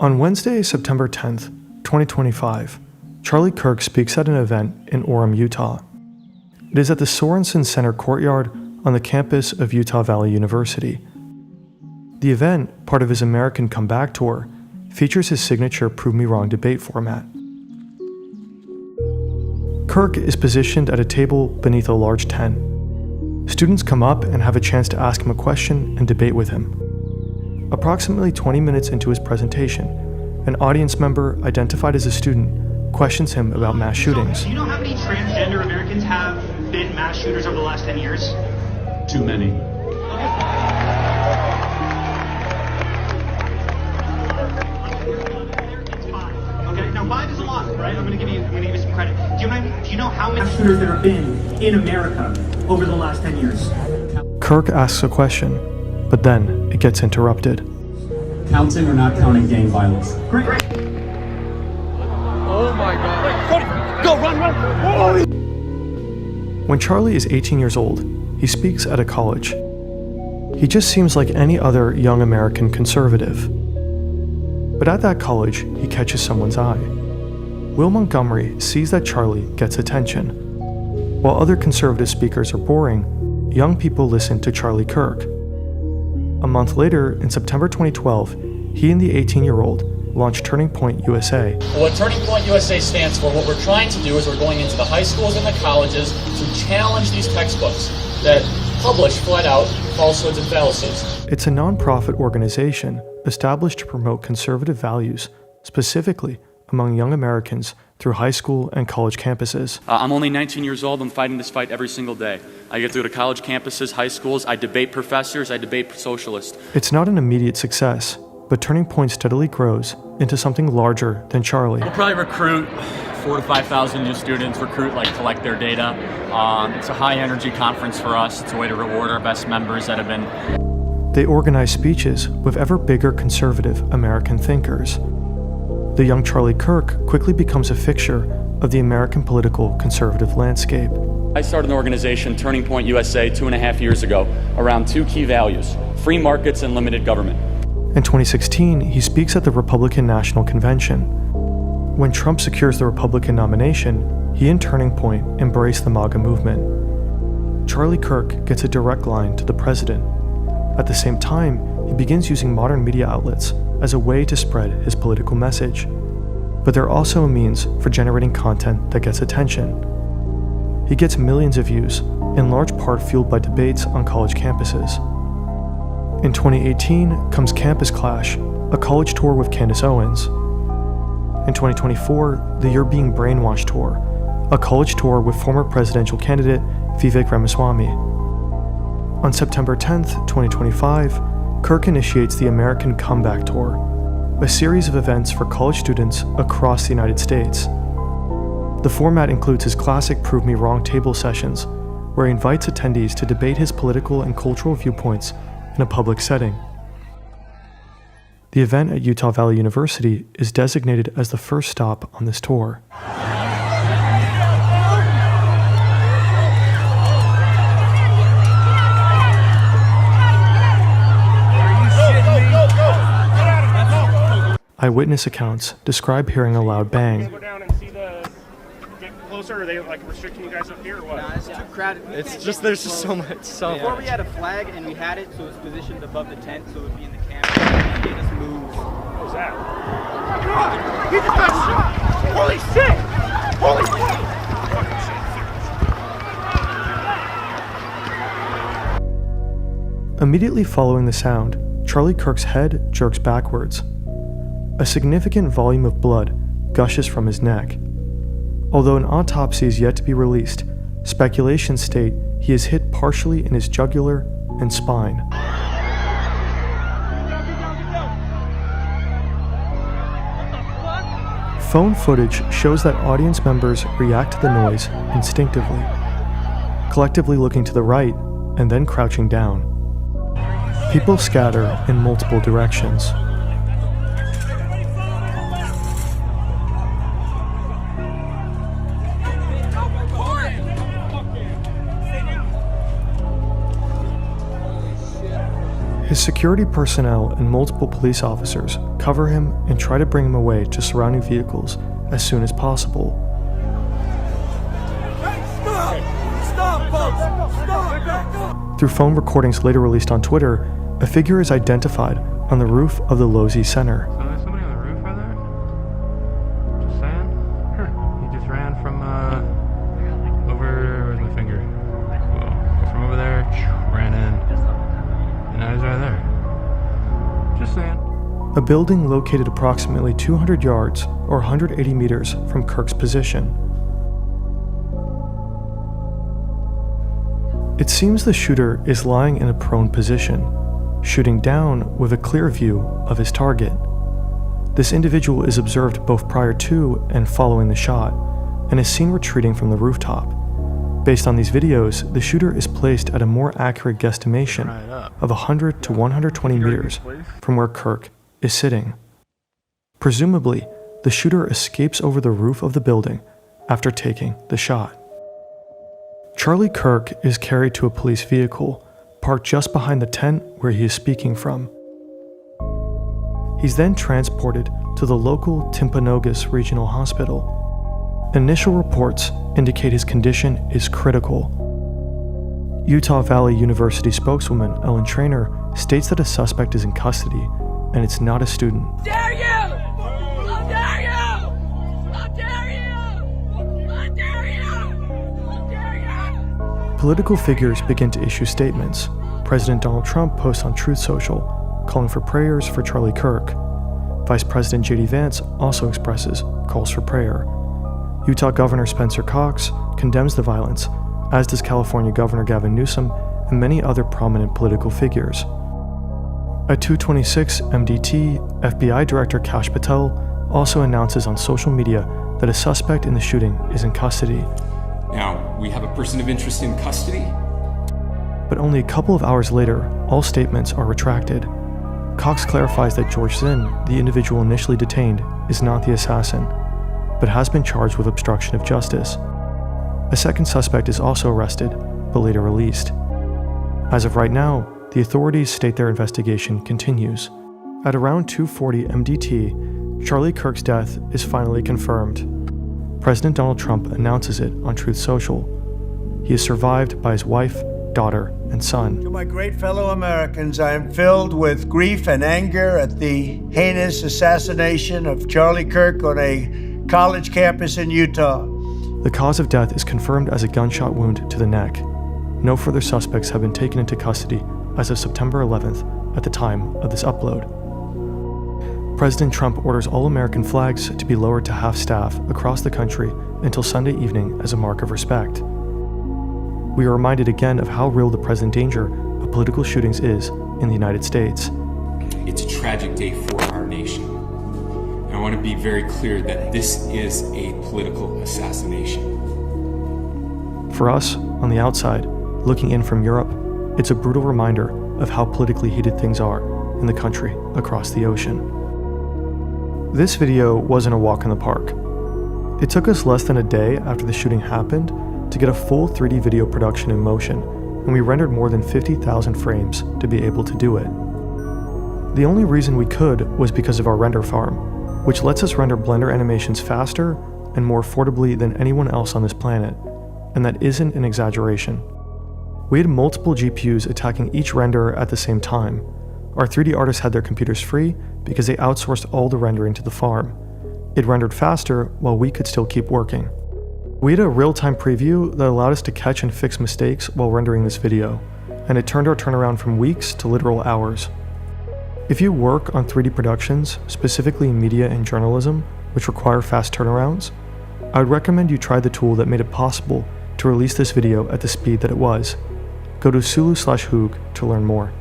On Wednesday, September 10th, 2025, Charlie Kirk speaks at an event in Orem, Utah. It is at the Sorensen Center courtyard on the campus of Utah Valley University. The event, part of his American Comeback Tour, features his signature Prove Me Wrong debate format. Kirk is positioned at a table beneath a large tent. Students come up and have a chance to ask him a question and debate with him. Approximately 20 minutes into his presentation, an audience member identified as a student questions him about mass shootings. Do you know how many transgender Americans have been mass shooters over the last 10 years? Too many. Okay, now 5 is a lot, right? I'm gonna give you some credit. Do you know how many mass shooters there have been in America over the last 10 years? Kirk asks a question, but then it gets interrupted. Counting or not counting gang violence? Great. Oh my God. Go, run. When Charlie is 18 years old, he speaks at a college. He just seems like any other young American conservative. But at that college, he catches someone's eye. Will Montgomery sees that Charlie gets attention. While other conservative speakers are boring, young people listen to Charlie Kirk. A month later, in September 2012, he and the 18-year-old launched Turning Point USA. What Turning Point USA stands for, what we're trying to do is we're going into the high schools and the colleges to challenge these textbooks that publish flat out falsehoods and fallacies. It's a nonprofit organization established to promote conservative values, specifically among young Americans through high school and college campuses. I'm only 19 years old. I'm fighting this fight every single day. I get to go to college campuses, high schools. I debate professors. I debate socialists. It's not an immediate success, but Turning Point steadily grows into something larger than Charlie. We'll probably recruit 4,000 to 5,000 new students, collect their data. It's a high-energy conference for us. It's a way to reward our best members that have been... They organize speeches with ever bigger conservative American thinkers. The young Charlie Kirk quickly becomes a fixture of the American political conservative landscape. I started an organization, Turning Point USA, 2.5 years ago, around 2 key values: free markets and limited government. In 2016, he speaks at the Republican National Convention. When Trump secures the Republican nomination, he and Turning Point embrace the MAGA movement. Charlie Kirk gets a direct line to the president. At the same time, he begins using modern media outlets as a way to spread his political message. But they're also a means for generating content that gets attention. He gets millions of views, in large part fueled by debates on college campuses. In 2018 comes Campus Clash, a college tour with Candace Owens. In 2024, the You're Being Brainwashed Tour, a college tour with former presidential candidate Vivek Ramaswamy. On September 10th, 2025, Kirk initiates the American Comeback Tour, a series of events for college students across the United States. The format includes his classic Prove Me Wrong table sessions, where he invites attendees to debate his political and cultural viewpoints in a public setting. The event at Utah Valley University is designated as the first stop on this tour. Eyewitness accounts describe hearing a loud bang. Go down and see get closer. Are they restricting you guys up here or what? Nah, it's too crowded. It's just there's just so much. Before we had a flag and we had it so it was positioned above the tent so it would be in the camera. They made us move. What was that? Oh my God! He just got shot! Holy shit! Holy shit! Immediately following the sound, Charlie Kirk's head jerks backwards. A significant volume of blood gushes from his neck. Although an autopsy is yet to be released, speculations state he is hit partially in his jugular and spine. Phone footage shows that audience members react to the noise instinctively, collectively looking to the right and then crouching down. People scatter in multiple directions. His security personnel and multiple police officers cover him and try to bring him away to surrounding vehicles as soon as possible. Stop, folks! Stop! Through phone recordings later released on Twitter, a figure is identified on the roof of the Losey Center. So there's somebody on the roof right there? Just saying? He just ran from, over, where's my finger? Whoa. From over there, ran in, and now he's right there. Just saying. A building located approximately 200 yards or 180 meters from Kirk's position. It seems the shooter is lying in a prone position, shooting down with a clear view of his target. This individual is observed both prior to and following the shot, and is seen retreating from the rooftop. Based on these videos, the shooter is placed at a more accurate guesstimation of 100 to 120 meters from where Kirk is sitting. Presumably, the shooter escapes over the roof of the building after taking the shot. Charlie Kirk is carried to a police vehicle parked just behind the tent where he is speaking from. He's then transported to the local Timpanogos Regional Hospital. Initial reports indicate his condition is critical. Utah Valley University spokeswoman Ellen Trainor states that a suspect is in custody and it's not a student. Dare you! How dare you! How dare you! How dare you! How dare you! Political figures begin to issue statements. President Donald Trump posts on Truth Social, calling for prayers for Charlie Kirk. Vice President J.D. Vance also expresses calls for prayer. Utah Governor Spencer Cox condemns the violence, as does California Governor Gavin Newsom and many other prominent political figures. At 2:26 MDT, FBI Director Kash Patel also announces on social media that a suspect in the shooting is in custody. Now, we have a person of interest in custody. But only a couple of hours later, all statements are retracted. Cox clarifies that George Zinn, the individual initially detained, is not the assassin, but has been charged with obstruction of justice. A second suspect is also arrested, but later released. As of right now, the authorities state their investigation continues. At around 2:40 MDT, Charlie Kirk's death is finally confirmed. President Donald Trump announces it on Truth Social. He is survived by his wife, daughter, and son. To my great fellow Americans, I am filled with grief and anger at the heinous assassination of Charlie Kirk on a college campus in Utah. The cause of death is confirmed as a gunshot wound to the neck. No further suspects have been taken into custody as of September 11th at the time of this upload. President Trump orders all American flags to be lowered to half-staff across the country until Sunday evening as a mark of respect. We are reminded again of how real the present danger of political shootings is in the United States. It's a tragic day for our nation. And I want to be very clear that this is a political assassination. For us, on the outside, looking in from Europe, it's a brutal reminder of how politically heated things are in the country across the ocean. This video wasn't a walk in the park. It took us less than a day after the shooting happened to get a full 3D video production in motion, and we rendered more than 50,000 frames to be able to do it. The only reason we could was because of our render farm, which lets us render Blender animations faster and more affordably than anyone else on this planet, and that isn't an exaggeration. We had multiple GPUs attacking each renderer at the same time. Our 3D artists had their computers free because they outsourced all the rendering to the farm. It rendered faster while we could still keep working. We had a real-time preview that allowed us to catch and fix mistakes while rendering this video, and it turned our turnaround from weeks to literal hours. If you work on 3D productions, specifically in media and journalism, which require fast turnarounds, I would recommend you try the tool that made it possible to release this video at the speed that it was. Go to Sulu/Hoog to learn more.